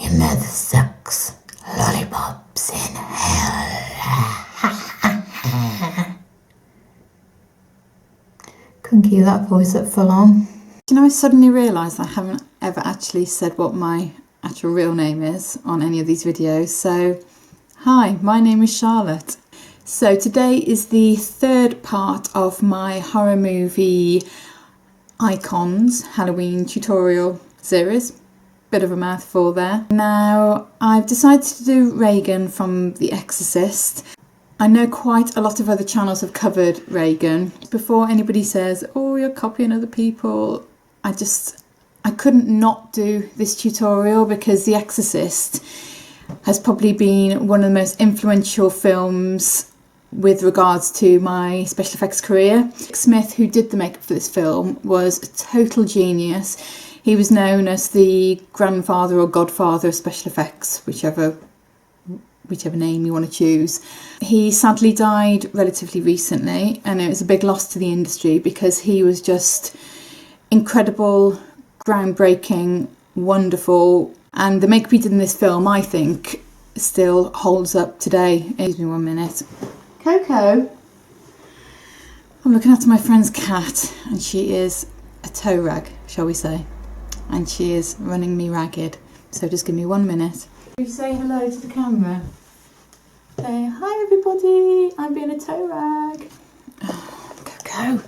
Your mother sucks lollipops in hell. Couldn't keep that voice up for long. You know, I suddenly realised I haven't ever actually said what my actual real name is on any of these videos. So, hi, my name is Charlotte. So today is the third part of my horror movie icons Halloween tutorial series. Bit of a mouthful there. Now, I've decided to do Regan from The Exorcist. I know quite a lot of other channels have covered Regan. Before anybody says, oh, you're copying other people, I couldn't not do this tutorial because The Exorcist has probably been one of the most influential films with regards to my special effects career. Smith, who did the makeup for this film, was a total genius. He was known as the grandfather or godfather of special effects, whichever name you want to choose. He sadly died relatively recently, and it was a big loss to the industry because he was just incredible, groundbreaking, wonderful, and the makeup he did in this film, I think, still holds up today. Excuse me 1 minute. Coco? I'm looking after my friend's cat, and she is a toe rag, shall we say, and she is running me ragged, so just give me 1 minute. You say hello to the camera. Say, hi everybody, I'm being a toe rag. Oh, Coco.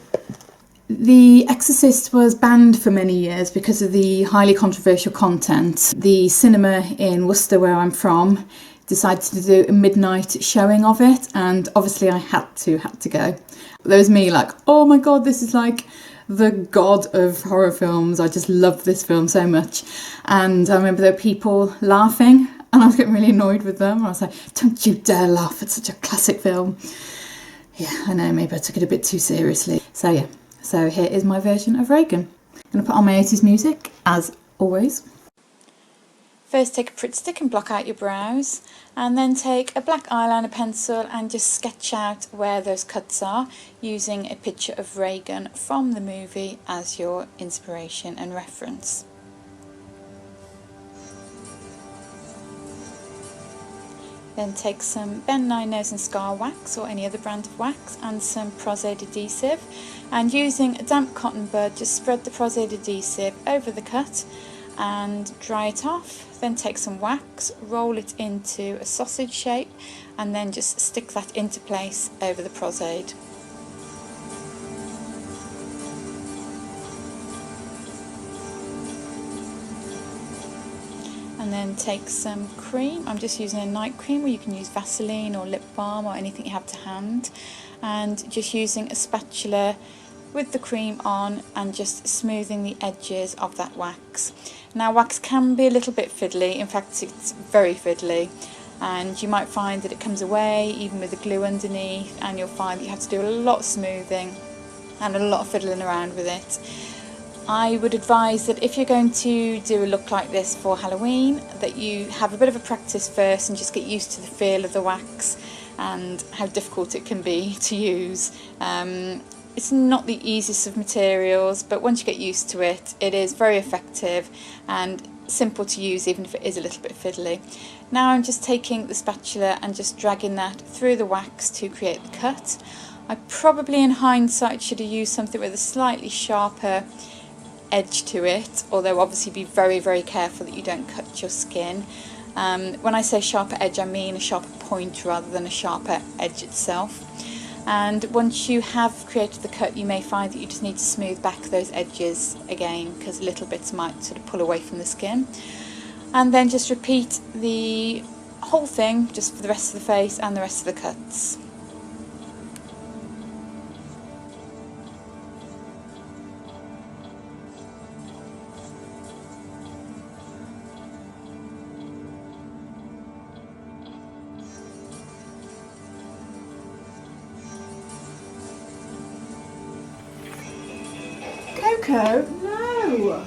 The Exorcist was banned for many years because of the highly controversial content. The cinema in Worcester, where I'm from, decided to do a midnight showing of it, and obviously I had to go. There was me like, oh my god, this is like the god of horror films. I just love this film so much. And I remember there were people laughing, and I was getting really annoyed with them. I was like, don't you dare laugh, it's such a classic film. Yeah, I know, maybe I took it a bit too seriously. So yeah, so here is my version of Regan. I'm going to put on my 80s music, as always. First take a Pritt stick and block out your brows, and then take a black eyeliner pencil and just sketch out where those cuts are, using a picture of Regan from the movie as your inspiration and reference. Then take some Ben 9 Nose and Scar wax or any other brand of wax and some Pros-Aid adhesive, and using a damp cotton bud just spread the Pros-Aid adhesive over the cut and dry it off. Then take some wax, roll it into a sausage shape, and then just stick that into place over the Pros-Aid. And then take some cream. I'm just using a night cream, or you can use Vaseline or lip balm or anything you have to hand, and just using a spatula with the cream on and just smoothing the edges of that wax. Now, wax can be a little bit fiddly, in fact it's very fiddly, and you might find that it comes away even with the glue underneath, and you'll find that you have to do a lot of smoothing and a lot of fiddling around with it. I would advise that if you're going to do a look like this for Halloween, that you have a bit of a practice first and just get used to the feel of the wax and how difficult it can be to use. It's not the easiest of materials, but once you get used to it, it is very effective and simple to use, even if it is a little bit fiddly. Now I'm just taking the spatula and just dragging that through the wax to create the cut. I probably in hindsight should have used something with a slightly sharper edge to it, although obviously be very, very careful that you don't cut your skin. When I say sharper edge, I mean a sharper point rather than a sharper edge itself. And once you have created the cut, you may find that you just need to smooth back those edges again, because little bits might sort of pull away from the skin. And then just repeat the whole thing just for the rest of the face and the rest of the cuts. Coco, no!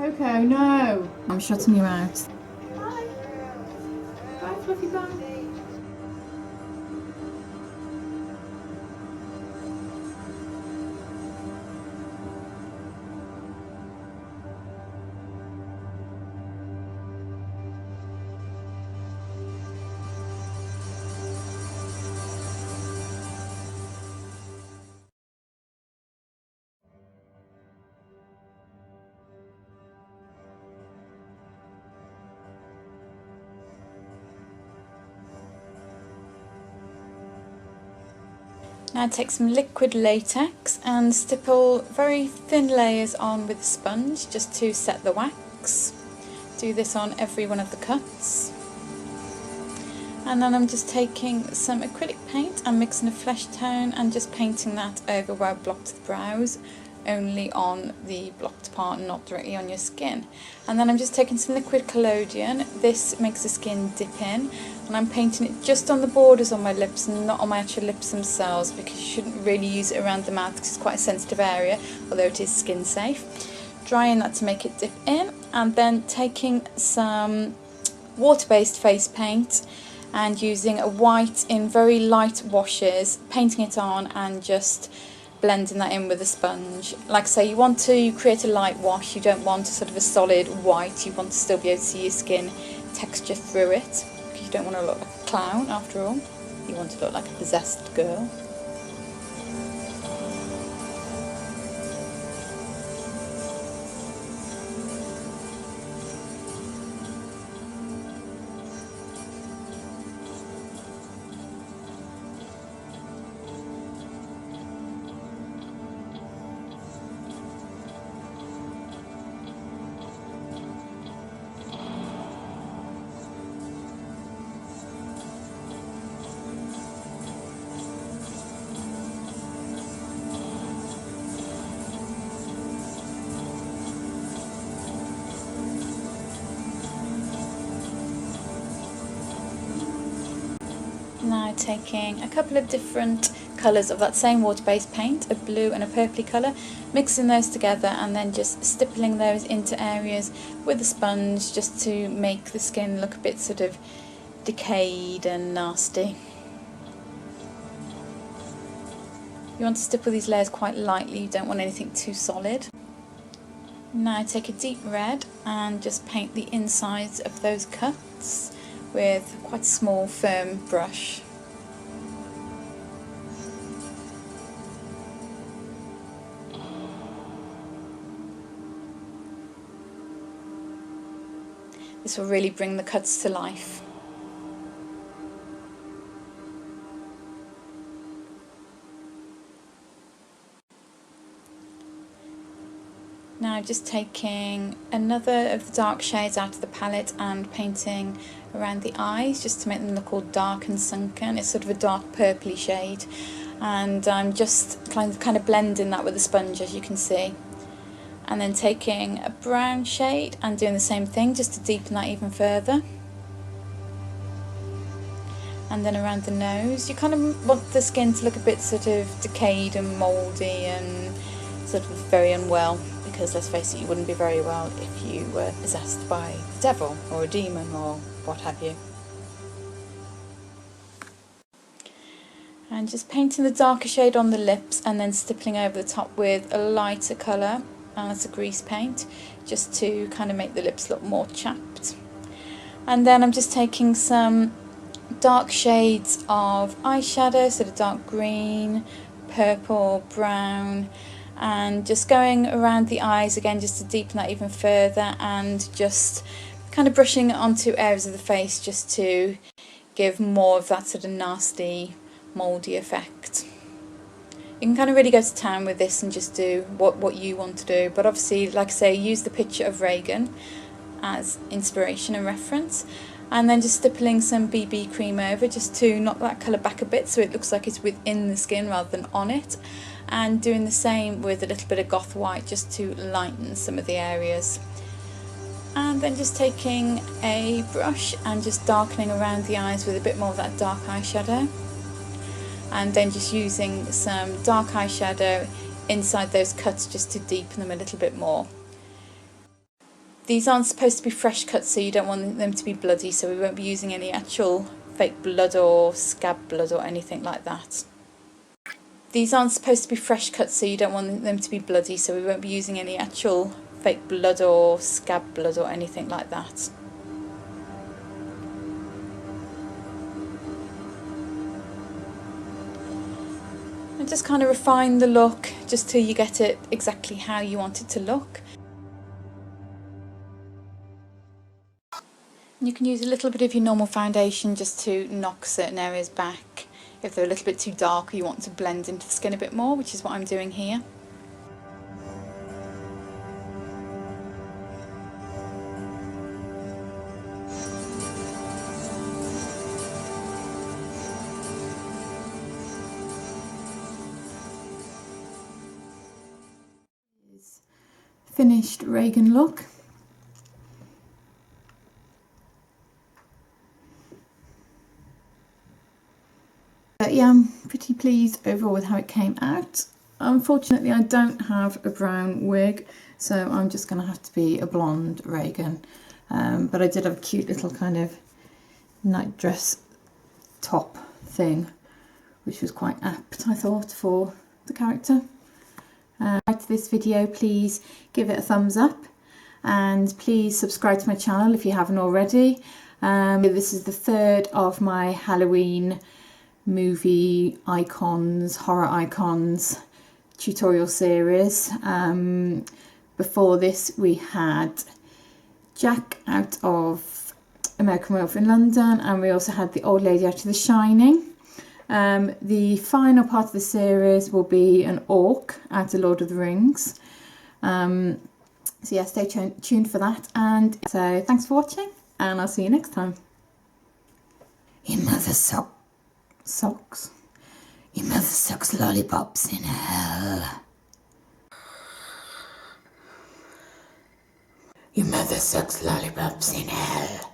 Coco, no! I'm shutting you out. Bye. Bye, Fluffy, bye. Now take some liquid latex and stipple very thin layers on with a sponge just to set the wax. Do this on every one of the cuts. And then I'm just taking some acrylic paint and mixing a flesh tone and just painting that over where I blocked the brows, only on the blocked part, not directly on your skin. And then I'm just taking some liquid collodion. This makes the skin dip in, and I'm painting it just on the borders on my lips and not on my actual lips themselves, because you shouldn't really use it around the mouth because it's quite a sensitive area, although it is skin safe. Drying that to make it dip in, and then taking some water-based face paint and using a white in very light washes, painting it on and just blending that in with a sponge. Like I say, you want to create a light wash, you don't want a sort of a solid white, you want to still be able to see your skin texture through it, because you don't want to look like a clown after all, you want to look like a possessed girl. Now taking a couple of different colours of that same water-based paint, a blue and a purpley colour, mixing those together and then just stippling those into areas with a sponge just to make the skin look a bit sort of decayed and nasty. You want to stipple these layers quite lightly, you don't want anything too solid. Now take a deep red and just paint the insides of those cuts with quite a small firm brush. This will really bring the cuts to life. Now just taking another of the dark shades out of the palette and painting around the eyes just to make them look all dark and sunken. It's sort of a dark purpley shade, and I'm just kind of blending that with a sponge, as you can see. And then taking a brown shade and doing the same thing just to deepen that even further. And then around the nose, you kind of want the skin to look a bit sort of decayed and mouldy and sort of very unwell, because let's face it, you wouldn't be very well if you were possessed by the devil or a demon or what have you. And just painting the darker shade on the lips and then stippling over the top with a lighter colour, and that's a grease paint, just to kind of make the lips look more chapped. And then I'm just taking some dark shades of eyeshadow, sort of dark green, purple, brown, and just going around the eyes again just to deepen that even further, and just kind of brushing it onto areas of the face just to give more of that sort of nasty, mouldy effect. You can kind of really go to town with this and just do what you want to do, but obviously, like I say, use the picture of Regan as inspiration and reference, and then just stippling some BB cream over just to knock that colour back a bit so it looks like it's within the skin rather than on it, and doing the same with a little bit of goth white just to lighten some of the areas. And then just taking a brush and just darkening around the eyes with a bit more of that dark eyeshadow, and then just using some dark eyeshadow inside those cuts just to deepen them a little bit more. These aren't supposed to be fresh cuts, so you don't want them to be bloody, so we won't be using any actual fake blood or scab blood or anything like that. These aren't supposed to be fresh cuts, so you don't want them to be bloody, so we won't be using any actual fake blood or scab blood or anything like that. And just kind of refine the look just till you get it exactly how you want it to look. You can use a little bit of your normal foundation just to knock certain areas back. If they're a little bit too dark or you want to blend into the skin a bit more, which is what I'm doing here. Finished Regan look. But yeah, I'm pretty pleased overall with how it came out. Unfortunately, I don't have a brown wig, so I'm just going to have to be a blonde Regan. But I did have a cute little kind of night dress top thing, which was quite apt, I thought, for the character. Like this video, please give it a thumbs up, and please subscribe to my channel if you haven't already. This is the third of my Halloween movie icons, horror icons tutorial series. Before this we had Jack out of American Werewolf in London, and we also had the old lady out of The Shining. The final part of the series will be an orc out of Lord of the Rings. So yeah, stay tuned for that. And so thanks for watching, and I'll see you next time. Your mother socks. Your mother sucks lollipops in hell. Your mother sucks lollipops in hell.